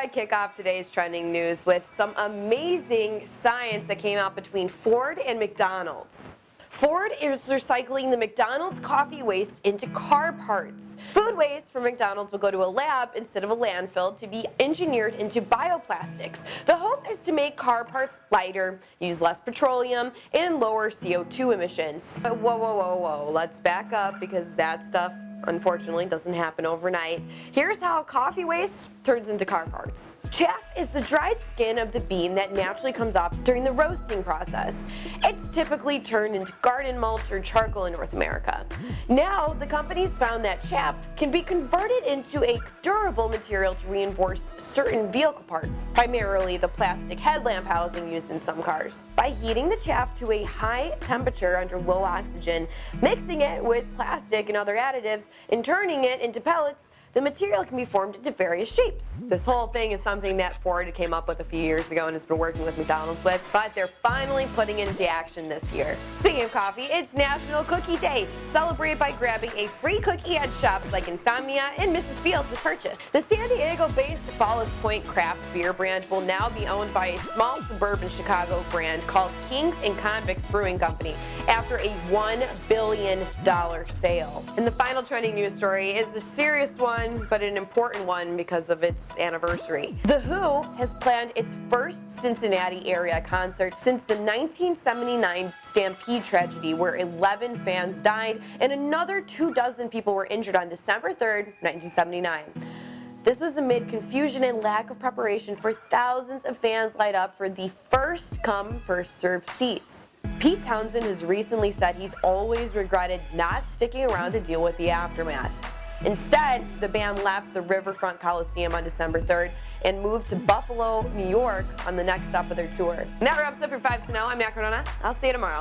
I kick off today's trending news with some amazing science that came out between Ford and McDonald's. Ford is recycling the McDonald's coffee waste into car parts. Food waste from McDonald's will go to a lab instead of a landfill to be engineered into bioplastics. The hope is to make car parts lighter, use less petroleum, and lower CO2 emissions. Whoa, whoa, whoa, whoa, let's back up because that stuff unfortunately doesn't happen overnight. Here's how coffee waste turns into car parts. Chaff is the dried skin of the bean that naturally comes off during the roasting process. It's typically turned into garden mulch or charcoal in North America. Now, the company's found that chaff can be converted into a durable material to reinforce certain vehicle parts, primarily the plastic headlamp housing used in some cars. By heating the chaff to a high temperature under low oxygen, mixing it with plastic and other additives, and turning it into pellets, the material can be formed into various shapes. This whole thing is something that Ford came up with a few years ago and has been working with McDonald's with, but they're finally putting it into action this year. Speaking of coffee, it's National Cookie Day. Celebrate by grabbing a free cookie at shops like Insomnia and Mrs. Fields with purchase. The San Diego-based Ballast Point craft beer brand will now be owned by a small suburban Chicago brand called Kings and Convicts Brewing Company after a $1 billion sale. And the final trending news story is a serious one, but an important one because of its anniversary. The Who has planned its first Cincinnati area concert since the 1979 Stampede tragedy, where 11 fans died and another 24 people were injured on December 3rd, 1979. This was amid confusion and lack of preparation for thousands of fans lined up for the first come, first served seats. Pete Townsend has recently said he's always regretted not sticking around to deal with the aftermath. Instead, the band left the Riverfront Coliseum on December 3rd and moved to Buffalo, New York on the next stop of their tour. And that wraps up your 5 to Know. I'm Matt Cardona. I'll see you tomorrow.